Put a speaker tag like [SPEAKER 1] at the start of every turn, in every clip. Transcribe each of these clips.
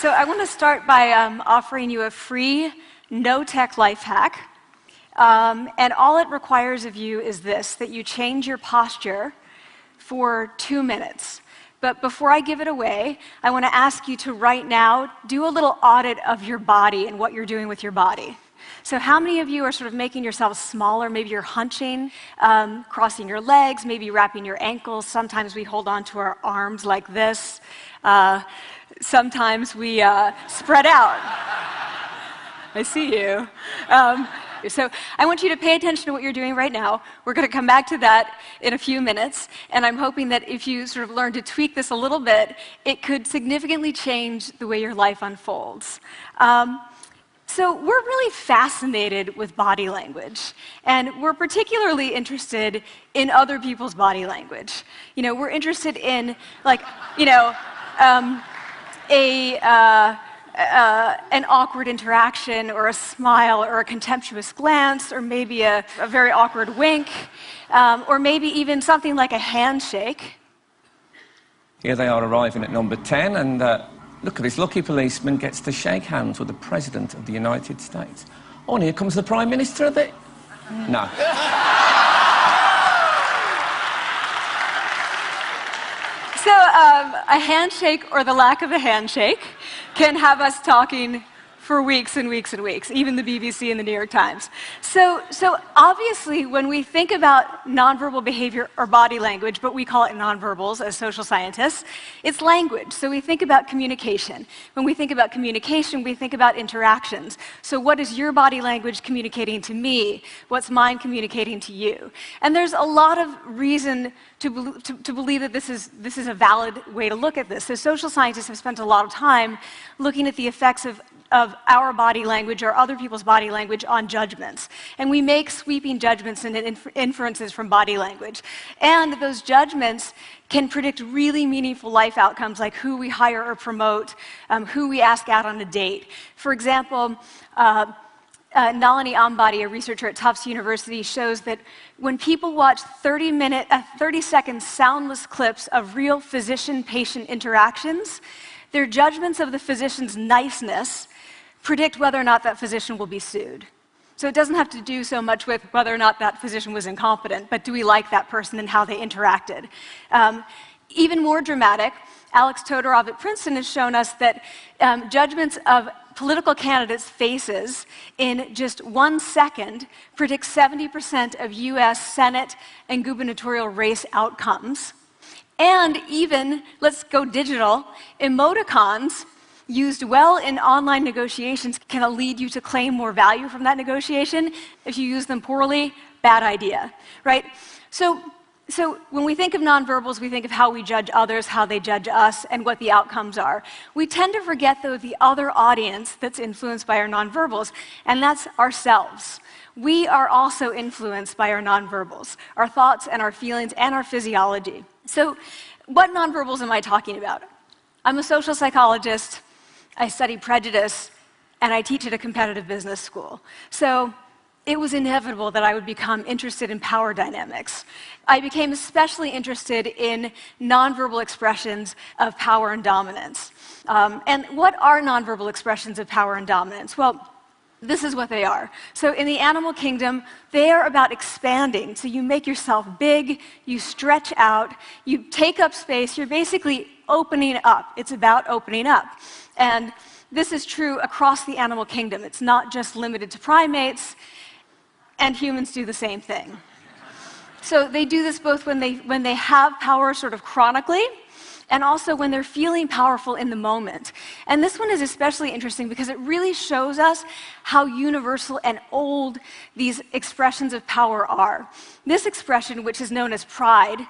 [SPEAKER 1] So I want to start by offering you a free, no-tech life hack. And all it requires of you is this, that you change your posture for 2 minutes. But before I give it away, I want to ask you to right now do a little audit of your body and what you're doing with your body. So how many of you are sort of making yourselves smaller? Maybe you're hunching, crossing your legs, maybe wrapping your ankles. Sometimes we hold on to our arms like this. Sometimes we spread out. I see you. So I want you to pay attention to what you're doing right now. We're going to come back to that in a few minutes, and I'm hoping that if you sort of learn to tweak this a little bit, it could significantly change the way your life unfolds. So we're really fascinated with body language, and we're particularly interested in other people's body language. You know, we're interested in, like, you know, an awkward interaction, or a smile, or a contemptuous glance, or maybe a very awkward wink, or maybe even something like a handshake.
[SPEAKER 2] Here they are arriving at number 10, and look at this lucky policeman gets to shake hands with the President of the United States. Oh, and here comes the Prime Minister of it. No.
[SPEAKER 1] So a handshake, or the lack of a handshake, can have us talking for weeks and weeks and weeks, even the BBC and the New York Times. So obviously, when we think about nonverbal behavior or body language, but we call it nonverbals as social scientists, it's language. So we think about communication. When we think about communication, we think about interactions. So what is your body language communicating to me? What's mine communicating to you? And there's a lot of reason to believe that this is a valid way to look at this. So social scientists have spent a lot of time looking at the effects of our body language or other people's body language on judgments. And we make sweeping judgments and inferences from body language. And those judgments can predict really meaningful life outcomes, like who we hire or promote, who we ask out on a date. For example, Nalini Ambady, a researcher at Tufts University, shows that when people watch 30-second soundless clips of real physician-patient interactions, their judgments of the physician's niceness predict whether or not that physician will be sued. So it doesn't have to do so much with whether or not that physician was incompetent, but do we like that person and how they interacted? Even more dramatic, Alex Todorov at Princeton has shown us that judgments of political candidates' faces in just 1 second predict 70% of US Senate and gubernatorial race outcomes. And even, let's go digital, emoticons used well in online negotiations can lead you to claim more value from that negotiation. If you use them poorly, bad idea, right? So when we think of nonverbals, we think of how we judge others, how they judge us, and what the outcomes are. We tend to forget, though, the other audience that's influenced by our nonverbals, and that's ourselves. We are also influenced by our nonverbals, our thoughts and our feelings and our physiology. So what nonverbals am I talking about? I'm a social psychologist, I study prejudice, and I teach at a competitive business school. So it was inevitable that I would become interested in power dynamics. I became especially interested in nonverbal expressions of power and dominance. And what are nonverbal expressions of power and dominance? Well, this is what they are. So in the animal kingdom, they are about expanding. So you make yourself big, you stretch out, you take up space, you're basically opening up. It's about opening up. And this is true across the animal kingdom. It's not just limited to primates, and humans do the same thing. So they do this both when they have power sort of chronically, and also when they're feeling powerful in the moment. And this one is especially interesting because it really shows us how universal and old these expressions of power are. This expression, which is known as pride,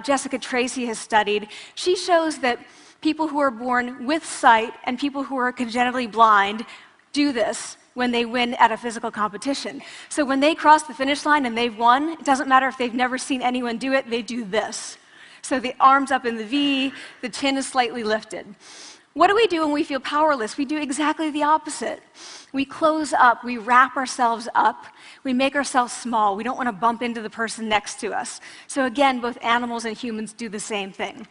[SPEAKER 1] Jessica Tracy has studied, she shows that people who are born with sight and people who are congenitally blind do this when they win at a physical competition. So when they cross the finish line and they've won, it doesn't matter if they've never seen anyone do it, they do this. So the arms up in the V, the chin is slightly lifted. What do we do when we feel powerless? We do exactly the opposite. We close up, we wrap ourselves up, we make ourselves small. We don't want to bump into the person next to us. So again, both animals and humans do the same thing.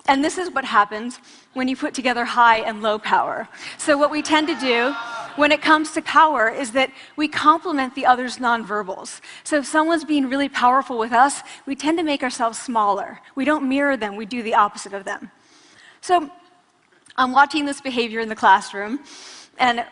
[SPEAKER 1] And this is what happens when you put together high and low power. So what we tend to do when it comes to power is that we complement the other's nonverbals. So if someone's being really powerful with us, we tend to make ourselves smaller. We don't mirror them, we do the opposite of them. So I'm watching this behavior in the classroom, and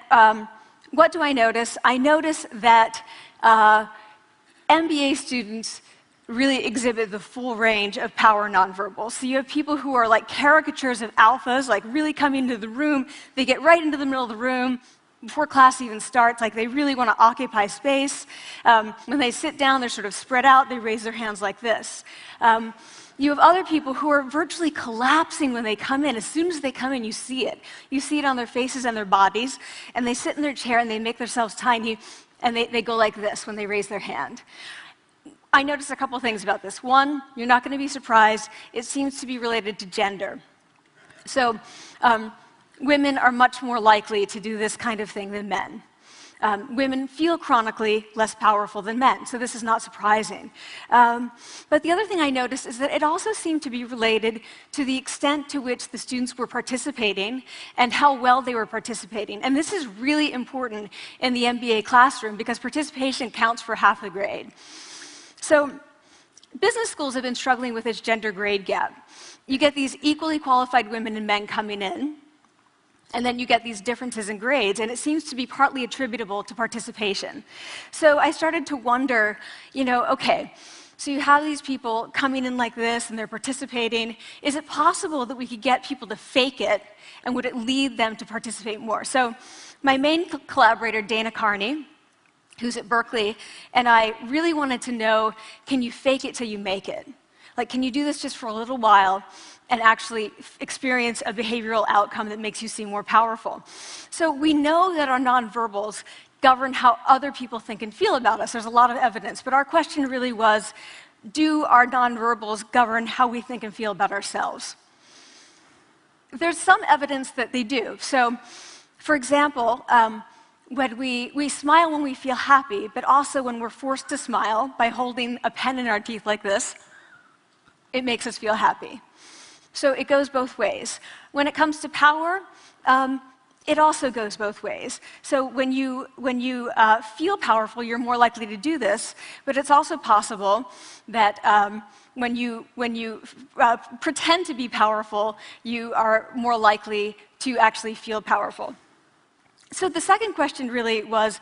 [SPEAKER 1] what do I notice? I notice that MBA students really exhibit the full range of power nonverbals. So you have people who are like caricatures of alphas, like really coming into the room. They get right into the middle of the room before class even starts, like they really want to occupy space. When they sit down, they're sort of spread out. They raise their hands like this. You have other people who are virtually collapsing when they come in. As soon as they come in, you see it. You see it on their faces and their bodies, and they sit in their chair and they make themselves tiny, and they go like this when they raise their hand. I noticed a couple things about this. One, you're not going to be surprised. It seems to be related to gender. So women are much more likely to do this kind of thing than men. Women feel chronically less powerful than men, so this is not surprising. But the other thing I noticed is that it also seemed to be related to the extent to which the students were participating and how well they were participating. And this is really important in the MBA classroom because participation counts for half the grade. So business schools have been struggling with this gender grade gap. You get these equally qualified women and men coming in, and then you get these differences in grades, and it seems to be partly attributable to participation. So I started to wonder, okay, so you have these people coming in like this, and they're participating. Is it possible that we could get people to fake it, and would it lead them to participate more? So my main collaborator, Dana Carney, who's at Berkeley, and I really wanted to know, can you fake it till you make it? Like, can you do this just for a little while and actually experience a behavioral outcome that makes you seem more powerful? So we know that our nonverbals govern how other people think and feel about us. There's a lot of evidence, but our question really was, do our nonverbals govern how we think and feel about ourselves? There's some evidence that they do. So, for example, when we smile when we feel happy, but also when we're forced to smile by holding a pen in our teeth like this, it makes us feel happy. So it goes both ways. When it comes to power, it also goes both ways. So when you feel powerful, you're more likely to do this, but it's also possible that when you pretend to be powerful, you are more likely to actually feel powerful. So the second question really was,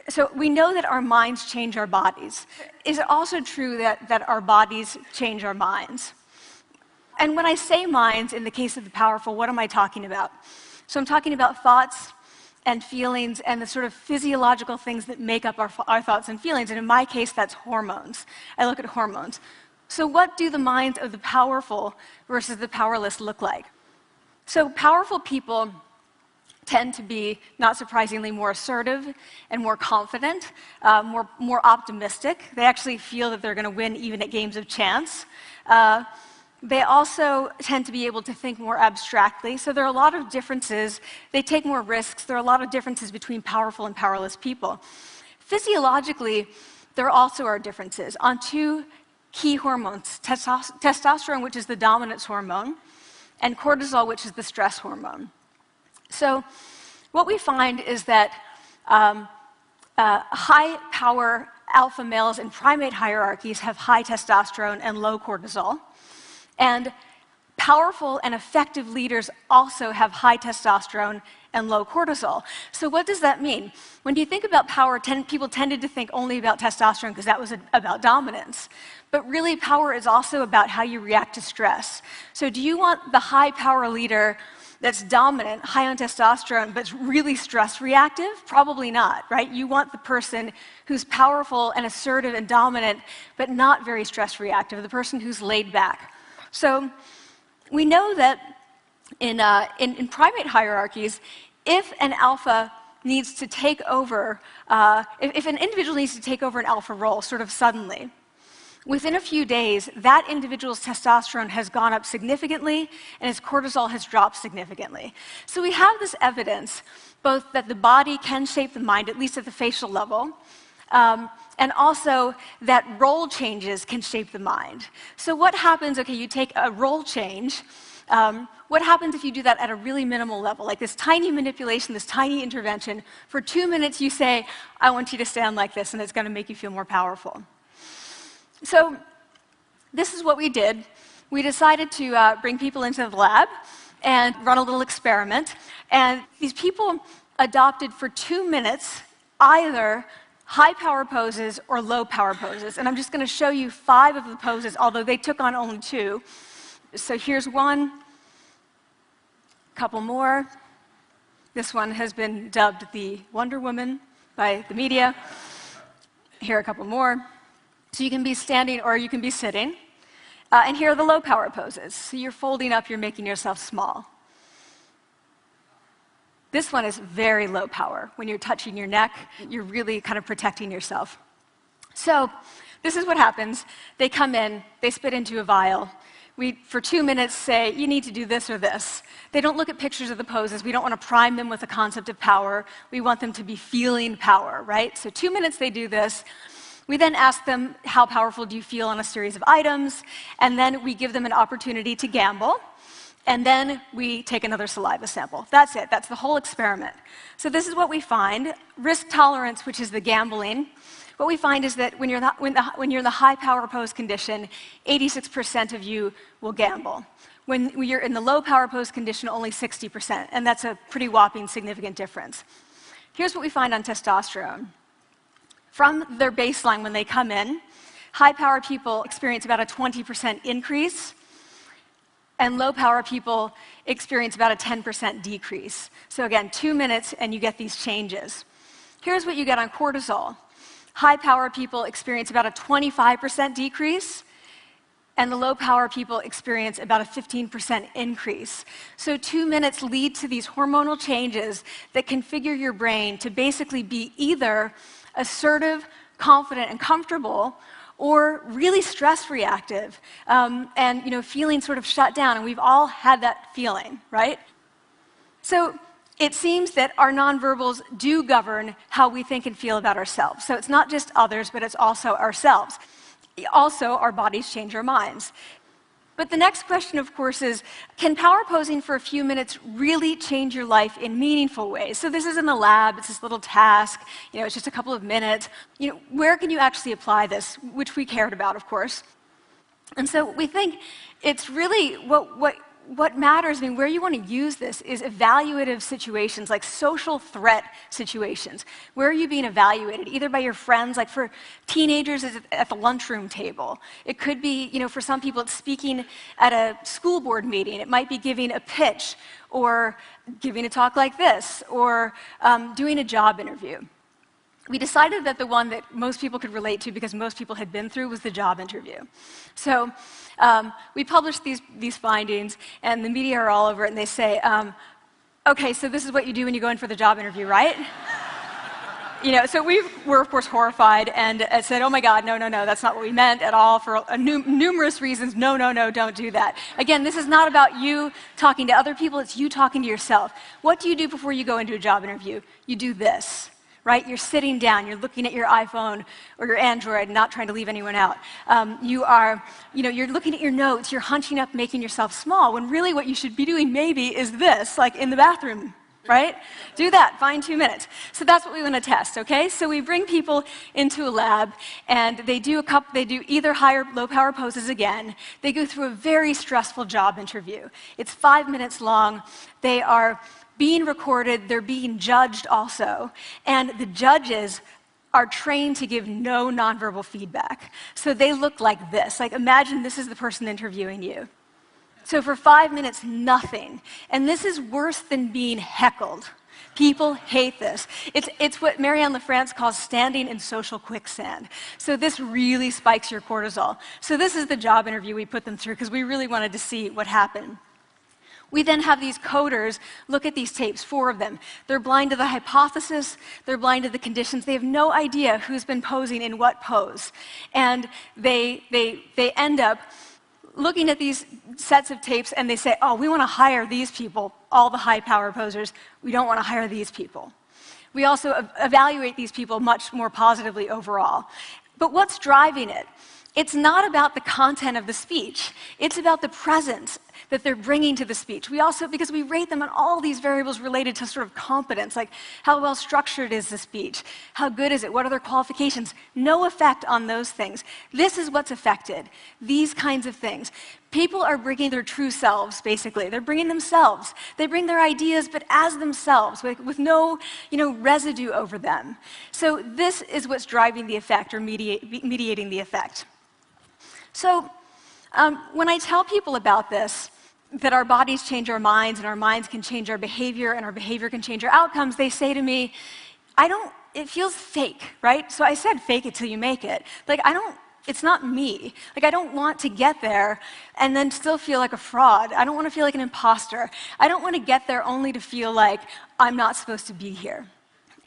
[SPEAKER 1] so we know that our minds change our bodies. Is it also true that our bodies change our minds? And when I say minds, in the case of the powerful, what am I talking about? So I'm talking about thoughts and feelings and the sort of physiological things that make up our thoughts and feelings. And in my case, that's hormones. I look at hormones. So what do the minds of the powerful versus the powerless look like? So powerful people tend to be, not surprisingly, more assertive and more confident, more optimistic. They actually feel that they're going to win even at games of chance. They also tend to be able to think more abstractly. So there are a lot of differences. They take more risks. There are a lot of differences between powerful and powerless people. Physiologically, there also are differences on two key hormones, testosterone, which is the dominance hormone, and cortisol, which is the stress hormone. So what we find is that high-power alpha males in primate hierarchies have high testosterone and low cortisol, and powerful and effective leaders also have high testosterone and low cortisol. So what does that mean? When you think about power, people tended to think only about testosterone because that was about dominance. But really, power is also about how you react to stress. So do you want the high-power leader that's dominant, high on testosterone, but really stress reactive? Probably not, right? You want the person who's powerful and assertive and dominant, but not very stress reactive, the person who's laid back. So we know that in primate hierarchies, if an alpha needs to take over, if an individual needs to take over an alpha role sort of suddenly, within a few days, that individual's testosterone has gone up significantly and his cortisol has dropped significantly. So we have this evidence, both that the body can shape the mind, at least at the facial level, and also that role changes can shape the mind. So what happens, okay, you take a role change, what happens if you do that at a really minimal level, like this tiny manipulation, this tiny intervention? For 2 minutes you say, I want you to stand like this, and it's going to make you feel more powerful. So this is what we did. We decided to bring people into the lab and run a little experiment. And these people adopted for 2 minutes either high power poses or low power poses. And I'm just going to show you 5 of the poses, although they took on only 2. So here's one, a couple more. This one has been dubbed the Wonder Woman by the media. Here are a couple more. So you can be standing or you can be sitting. And here are the low power poses. So you're folding up, you're making yourself small. This one is very low power. When you're touching your neck, you're really kind of protecting yourself. So this is what happens. They come in, they spit into a vial. We, for 2 minutes, say, you need to do this or this. They don't look at pictures of the poses. We don't want to prime them with the concept of power. We want them to be feeling power, right? So 2 minutes they do this. We then ask them, how powerful do you feel on a series of items? And then we give them an opportunity to gamble. And then we take another saliva sample. That's it. That's the whole experiment. So this is what we find. Risk tolerance, which is the gambling. What we find is that when you're in the high power pose condition, 86% of you will gamble. When you're in the low power pose condition, only 60%. And that's a pretty whopping significant difference. Here's what we find on testosterone. From their baseline when they come in, high power people experience about a 20% increase, and low power people experience about a 10% decrease. So again, 2 minutes and you get these changes. Here's what you get on cortisol. High power people experience about a 25% decrease, and the low power people experience about a 15% increase. So 2 minutes lead to these hormonal changes that configure your brain to basically be either assertive, confident, and comfortable, or really stress reactive, and feeling sort of shut down. And we've all had that feeling, right? So it seems that our nonverbals do govern how we think and feel about ourselves. So it's not just others, but it's also ourselves. Also, our bodies change our minds. But the next question, of course, is, can power posing for a few minutes really change your life in meaningful ways? So this is in the lab, it's this little task, it's just a couple of minutes. Where can you actually apply this, which we cared about, of course. And so we think it's really what matters, where you want to use this is evaluative situations, like social threat situations. Where are you being evaluated? Either by your friends, like for teenagers, it's at the lunchroom table. It could be, for some people, it's speaking at a school board meeting. It might be giving a pitch, or giving a talk like this, or doing a job interview. We decided that the one that most people could relate to, because most people had been through, was the job interview. So we published these findings, and the media are all over it, and they say, okay, so this is what you do when you go in for the job interview, right? So we were, of course, horrified and said, oh my God, no, that's not what we meant at all, for numerous reasons. No, don't do that. Again, this is not about you talking to other people, it's you talking to yourself. What do you do before you go into a job interview? You do this. Right? You're sitting down, you're looking at your iPhone or your Android, not trying to leave anyone out. You're looking at your notes, you're hunching up, making yourself small, when really what you should be doing maybe is this, like in the bathroom, right? Do that, find 2 minutes. So that's what we want to test, okay? So we bring people into a lab, and they do either high or low power poses again. They go through a very stressful job interview. It's 5 minutes long. They are being recorded, they're being judged also, and the judges are trained to give no nonverbal feedback. So they look like this. Like, imagine this is the person interviewing you. So for 5 minutes, nothing. And this is worse than being heckled. People hate this. It's what Marianne LaFrance calls standing in social quicksand. So this really spikes your cortisol. So this is the job interview we put them through, because we really wanted to see what happened. We then have these coders look at these tapes, 4 of them. They're blind to the hypothesis, they're blind to the conditions. They have no idea who's been posing in what pose. And they end up looking at these sets of tapes, and they say, oh, we want to hire these people, all the high power posers. We don't want to hire these people. We also evaluate these people much more positively overall. But what's driving it? It's not about the content of the speech. It's about the presence that they're bringing to the speech. We also, because we rate them on all these variables related to sort of competence, like how well structured is the speech? How good is it? What are their qualifications? No effect on those things. This is what's affected, these kinds of things. People are bringing their true selves, basically. They're bringing themselves. They bring their ideas, but as themselves, with no residue over them. So this is what's driving the effect or mediating the effect. So when I tell people about this, that our bodies change our minds and our minds can change our behavior and our behavior can change our outcomes, they say to me, it feels fake, right? So I said, fake it till you make it. Like, it's not me. Like, I don't want to get there and then still feel like a fraud. I don't want to feel like an imposter. I don't want to get there only to feel like I'm not supposed to be here.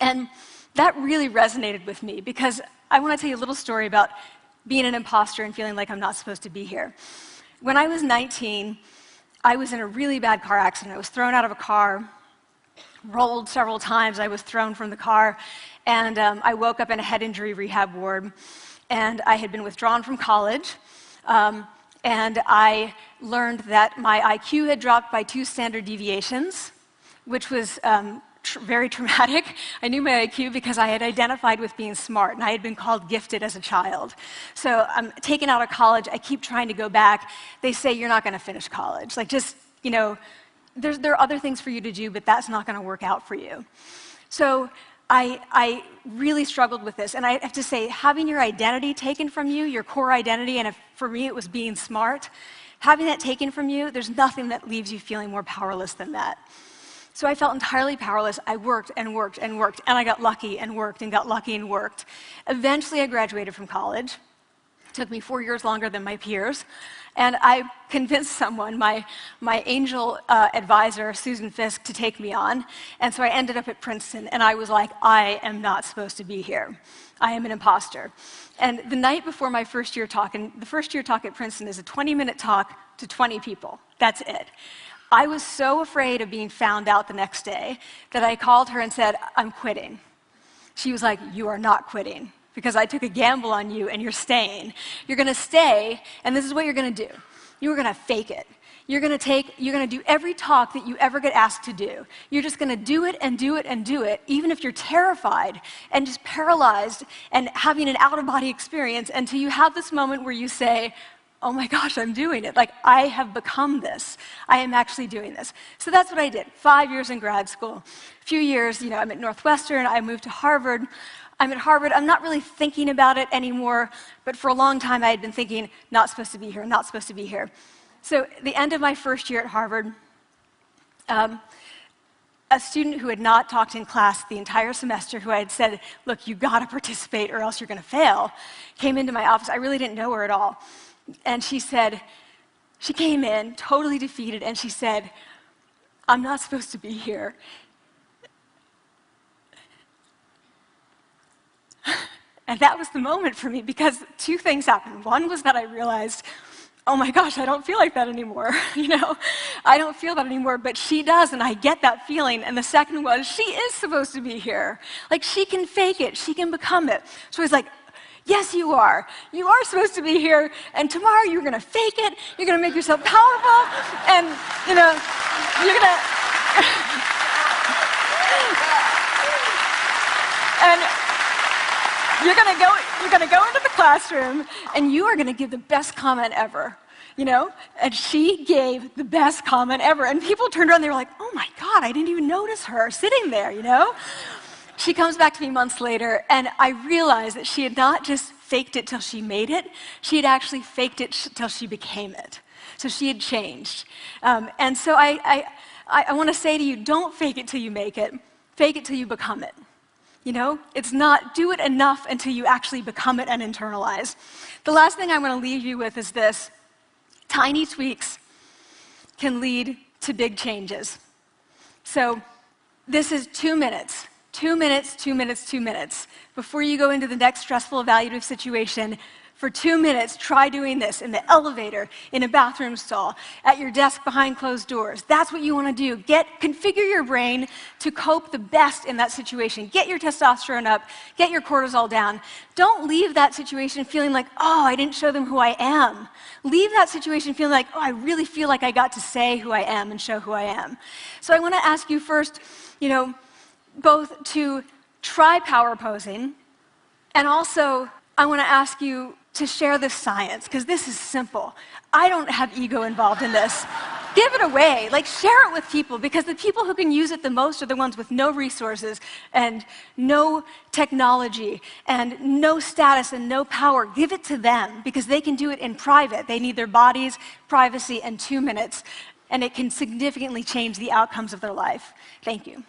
[SPEAKER 1] And that really resonated with me because I want to tell you a little story about being an imposter and feeling like I'm not supposed to be here. When I was 19, I was in a really bad car accident. I was thrown out of a car, rolled several times. I was thrown from the car, and I woke up in a head injury rehab ward. And I had been withdrawn from college, and I learned that my IQ had dropped by 2 standard deviations, which was very traumatic. I knew my IQ because I had identified with being smart, and I had been called gifted as a child. So I'm taken out of college. I keep trying to go back. They say, you're not going to finish college. Like, just, there are other things for you to do, but that's not going to work out for you. So I really struggled with this. And I have to say, having your identity taken from you, your core identity, and for me it was being smart, having that taken from you, there's nothing that leaves you feeling more powerless than that. So I felt entirely powerless. I worked and worked and worked, and I got lucky and worked and got lucky and worked. Eventually, I graduated from college. It took me 4 years longer than my peers. And I convinced someone, my angel advisor, Susan Fisk, to take me on. And so I ended up at Princeton, and I was like, I am not supposed to be here. I am an imposter. And the night before my first year talk, and the first year talk at Princeton is a 20-minute talk to 20 people. That's it. I was so afraid of being found out the next day that I called her and said, I'm quitting. She was like, you are not quitting, because I took a gamble on you and you're staying. You're going to stay, and this is what you're going to do. You're going to fake it. You're going to do every talk that you ever get asked to do. You're just going to do it and do it and do it, even if you're terrified and just paralyzed and having an out-of-body experience, until you have this moment where you say, oh my gosh, I'm doing it. Like, I have become this. I am actually doing this. So that's what I did. 5 years in grad school. A few years, I'm at Northwestern. I moved to Harvard. I'm at Harvard. I'm not really thinking about it anymore, but for a long time I had been thinking, not supposed to be here, not supposed to be here. So at the end of my first year at Harvard, a student who had not talked in class the entire semester, who I had said, look, you've got to participate or else you're going to fail, came into my office. I really didn't know her at all. And she came in totally defeated, and she said, I'm not supposed to be here. And that was the moment for me, because 2 things happened. One was that I realized, oh my gosh, I don't feel like that anymore. I don't feel that anymore, but she does, and I get that feeling. And the second was, she is supposed to be here. Like, she can fake it, she can become it. So I was like, yes, you are. You are supposed to be here, and tomorrow you're going to fake it, you're going to make yourself powerful, and, you're going to... and you're going to go into the classroom, and you are going to give the best comment ever, And she gave the best comment ever. And people turned around, they were like, oh my God, I didn't even notice her sitting there, She comes back to me months later, and I realized that she had not just faked it till she made it, she had actually faked it till she became it. So she had changed. And so I want to say to you, don't fake it till you make it. Fake it till you become it. It's not do it enough until you actually become it and internalize. The last thing I want to leave you with is this. Tiny tweaks can lead to big changes. So this is 2 minutes. 2 minutes, 2 minutes, 2 minutes. Before you go into the next stressful evaluative situation, For 2 minutes, try doing this in the elevator, in a bathroom stall, at your desk behind closed doors. That's what you want to do. Configure your brain to cope the best in that situation. Get your testosterone up, get your cortisol down. Don't leave that situation feeling like, oh, I didn't show them who I am. Leave that situation feeling like, oh, I really feel like I got to say who I am and show who I am. So I want to ask you first, both to try power posing, and also I want to ask you to share this science, because this is simple. I don't have ego involved in this. Give it away. Share it with people, because the people who can use it the most are the ones with no resources and no technology and no status and no power. Give it to them, because they can do it in private. They need their bodies, privacy, and 2 minutes, and it can significantly change the outcomes of their life. Thank you.